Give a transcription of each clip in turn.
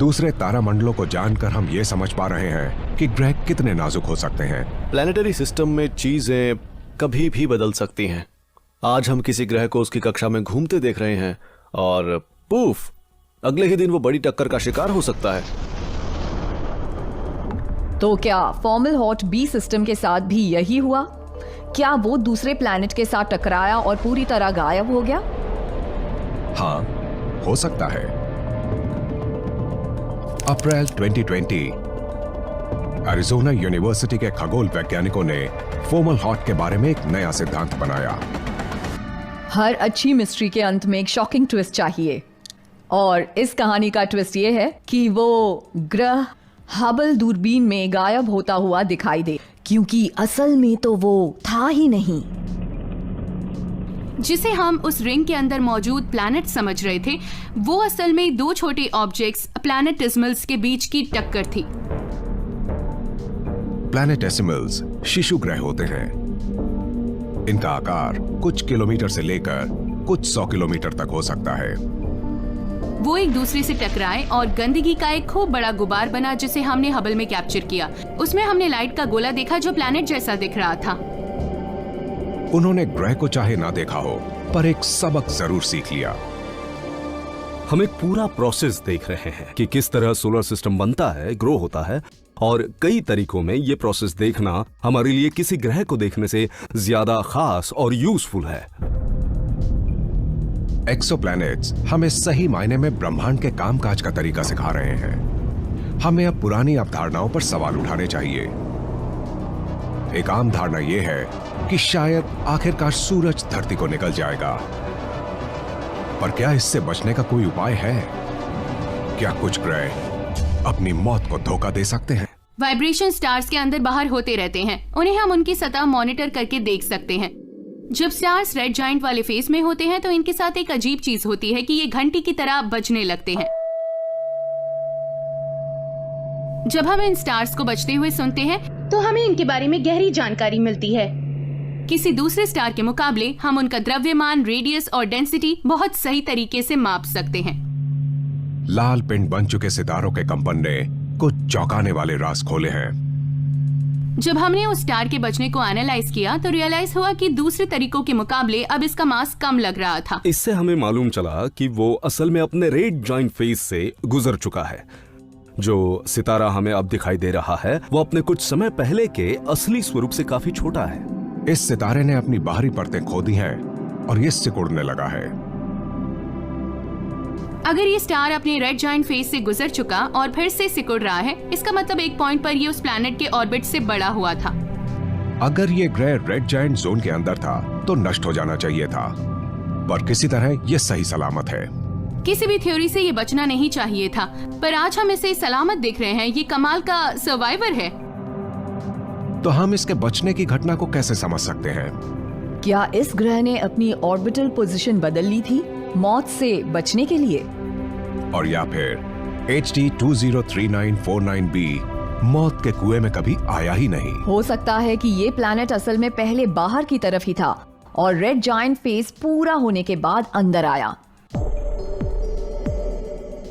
दूसरे तारामंडलों को जानकर हम ये समझ पा रहे हैं कि ग्रह कितने नाजुक हो सकते हैं। प्लैनेटरी सिस्टम में चीजें कभी भी बदल सकती हैं। आज हम किसी ग्रह को उसकी कक्षा में घूमते देख रहे हैं और पूफ, अगले ही दिन वो बड़ी टक्कर का शिकार हो सकता है। तो क्या फॉर्मलहॉट बी सिस्टम के साथ भी यही हुआ? क्या वो दूसरे प्लैनेट के साथ टकराया और पूरी तरह गायब हो गया? हाँ, हो सकता है। अप्रैल 2020 एरिज़ोना यूनिवर्सिटी के खगोल वैज्ञानिकों ने फॉर्मलहॉट के बारे में एक नया सिद्धांत बनाया। हर अच्छी मिस्ट्री के अंत में एक शॉकिंग ट्विस्ट चाहिए, और इस कहानी का ट्विस्ट ये है कि वो ग्रह हबल दूरबीन में गायब होता हुआ दिखाई दे, क्योंकि असल में तो वो था ही नहीं। जिसे हम उस रिंग के अंदर मौजूद प्लैनेट समझ रहे थे, वो असल में दो छोटे ऑब्जेक्ट्स प्लैनेटेसिमल्स के बीच की टक्कर थी। प्लैनेटेसिमल्स शिशु ग्रह होते हैं। इनका आकार कुछ किलोमीटर से लेकर कुछ 100 किलोमीटर तक हो सकता है। वो एक दूसरे से टकराए और गंदगी का एक खूब बड़ा गुबार बना, जिसे हमने हबल में कैप्चर किया। उसमें हमने लाइट का गोला देखा जो प्लैनेट जैसा दिख रहा था। उन्होंने ग्रह को चाहे ना देखा हो, पर एक सबक जरूर सीख लिया। हम एक पूरा प्रोसेस देख रहे हैं कि किस तरह सोलर सिस्टम बनता है, ग्रो होता है, और कई तरीकों में ये प्रोसेस देखना हमारे लिए किसी ग्रह को देखने से ज्यादा खास और यूजफुल है। एक्सोप्लैनेट्स हमें सही मायने में ब्रह्मांड के कामकाज का तरीका सिखा रहे हैं। हमें अब पुरानी अवधारणाओं पर सवाल उठाने चाहिए। एक आम धारणा यह है कि शायद आखिरकार सूरज धरती को निकल जाएगा, पर क्या इससे बचने का कोई उपाय है? क्या कुछ ग्रह अपनी मौत को धोखा दे सकते हैं? वाइब्रेशन स्टार्स के अंदर बाहर होते रहते हैं। उन्हें हम उनकी सतह मॉनिटर करके देख सकते हैं। जब स्टार्स रेड जाइंट वाले फेज में होते हैं तो इनके साथ एक अजीब चीज होती है कि ये घंटी की तरह बजने लगते हैं। जब हम इन स्टार्स को बजते हुए सुनते हैं तो हमें इनके बारे में गहरी जानकारी मिलती है। किसी दूसरे स्टार के मुकाबले हम उनका द्रव्यमान, रेडियस और डेंसिटी बहुत सही तरीके से माप सकते हैं। लाल पिंड बन चुके सितारों के कंपन ने कुछ चौंकाने वाले राज खोले हैं। जब हमने उस स्टार के बचने को एनालाइज किया तो रियलाइज हुआ कि दूसरे तरीकों के मुकाबले अब इसका मास कम लग रहा था। इससे हमें मालूम चला कि वो असल में अपने रेड जॉइंट फेज से गुजर चुका है। जो सितारा हमें अब दिखाई दे रहा है वो अपने कुछ समय पहले के असली स्वरूप से काफी छोटा है। इस सितारे ने अपनी बाहरी परतें खो दी हैं और ये सिकुड़ने लगा है। अगर ये स्टार अपने रेड जाइंट फेज से गुजर चुका और फिर से सिकुड़ रहा है, इसका मतलब एक पॉइंट पर ये उस प्लैनेट के ऑर्बिट से बड़ा हुआ था। अगर ये ग्रह रेड जाइंट जोन के अंदर था तो नष्ट हो जाना चाहिए था, पर किसी तरह ये सही सलामत है। किसी भी थ्योरी से ये बचना नहीं चाहिए था, पर आज हम इसे सलामत देख रहे हैं। ये कमाल का सर्वाइवर है। तो हम इसके बचने की घटना को कैसे समझ सकते हैं? क्या इस ग्रह ने अपनी ऑर्बिटल पोजीशन बदल ली थी मौत से बचने के लिए? और या फिर HD 203949b मौत के कुएं में कभी आया ही नहीं? हो सकता है कि ये प्लैनेट असल में पहले बाहर की तरफ ही था और रेड जायंट फेज पूरा होने के बाद अंदर आया।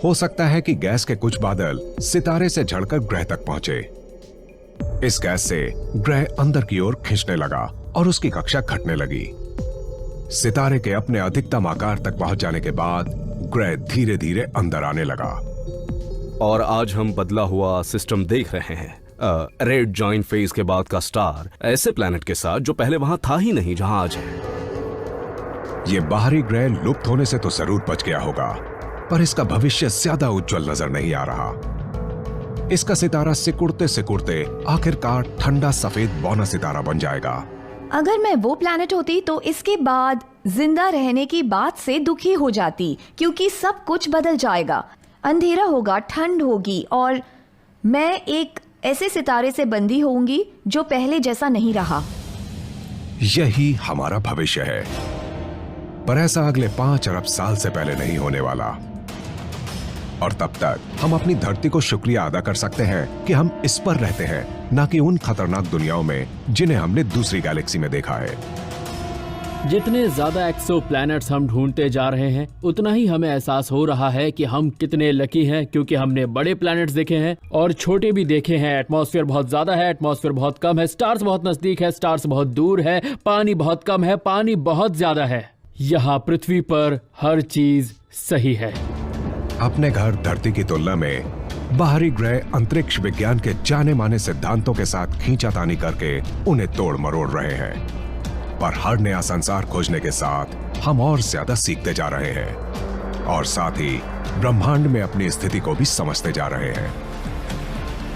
हो सकता है कि गैस के कुछ बादल सितारे से झड़कर ग्रह तक पहुंचे। इस गैस से ग्रह अंदर की ओर खींचने लगा और उसकी कक्षा घटने लगी। सितारे के अपने अधिकतम आकार तक पहुंच जाने के बाद ग्रह धीरे धीरे अंदर आने लगा। और आज हम बदला हुआ सिस्टम देख रहे हैं। रेड जॉइंट फेज के बाद का स्टार ऐसे प्लैनेट के साथ जो पहले वहां था ही नहीं जहां आज है। ये बाहरी ग्रह लुप्त होने से तो जरूर बच गया होगा, पर इसका भविष्य ज्यादा उज्जवल नजर नहीं आ रहा। इसका सितारा सिकुड़ते सिकुड़ते आखिरकार ठंडा सफेद बौना सितारा बन जाएगा। अगर मैं वो प्लैनेट होती तो इसके बाद जिंदा रहने की बात से दुखी हो जाती, क्योंकि सब कुछ बदल जाएगा। अंधेरा होगा, ठंड होगी और मैं एक ऐसे सितारे से बंधी होंगी जो पहले जैसा नहीं रहा। यही हमारा भविष्य है, पर ऐसा अगले 5 अरब साल से पहले नहीं होने वाला। और तब तक हम अपनी धरती को शुक्रिया अदा कर सकते हैं कि हम इस पर रहते हैं, ना कि उन खतरनाक दुनियाओं में जिन्हें हमने दूसरी गैलेक्सी में देखा है। जितने ज्यादा एक्सो प्लैनेट्स हम ढूंढते जा रहे हैं उतना ही हमें एहसास हो रहा है कि हम कितने लकी हैं, क्योंकि हमने बड़े प्लैनेट्स देखे हैं और छोटे भी देखे हैं। एटमॉस्फेयर बहुत ज्यादा है, एटमॉस्फेयर बहुत कम है, स्टार्स बहुत नजदीक है, स्टार्स बहुत दूर है, पानी बहुत कम है, पानी बहुत ज्यादा है। यहाँ पृथ्वी पर हर चीज सही है। अपने घर धरती की तुलना में बाहरी ग्रह अंतरिक्ष विज्ञान के जाने माने सिद्धांतों के साथ खींचातानी करके उन्हें तोड़ मरोड़ रहे हैं, पर हर नया संसार खोजने के साथ हम और ज्यादा सीखते जा रहे हैं और साथ ही ब्रह्मांड में अपनी स्थिति को भी समझते जा रहे हैं।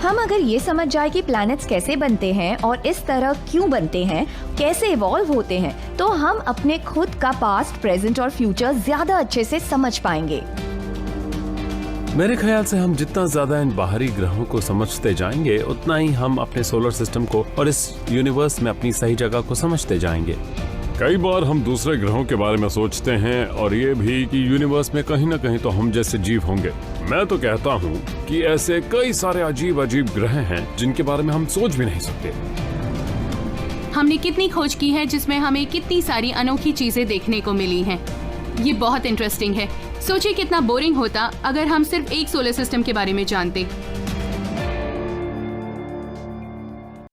हम अगर ये समझ जाए कि प्लैनेट्स कैसे बनते हैं और इस तरह क्यों बनते हैं, कैसे इवॉल्व होते हैं, तो हम अपने खुद का पास्ट, प्रेजेंट और फ्यूचर ज्यादा अच्छे से समझ पाएंगे। मेरे ख्याल से हम जितना ज्यादा इन बाहरी ग्रहों को समझते जाएंगे उतना ही हम अपने सोलर सिस्टम को और इस यूनिवर्स में अपनी सही जगह को समझते जाएंगे। कई बार हम दूसरे ग्रहों के बारे में सोचते हैं और ये भी कि यूनिवर्स में कहीं ना कहीं तो हम जैसे जीव होंगे। मैं तो कहता हूँ कि ऐसे कई सारे अजीब अजीब ग्रह हैं जिनके बारे में हम सोच भी नहीं सकते। हमने कितनी खोज की है जिसमें हमें कितनी सारी अनोखी चीजें देखने को मिली हैं। ये बहुत इंटरेस्टिंग है। सोचिए कितना बोरिंग होता अगर हम सिर्फ एक सोलर सिस्टम के बारे में जानते।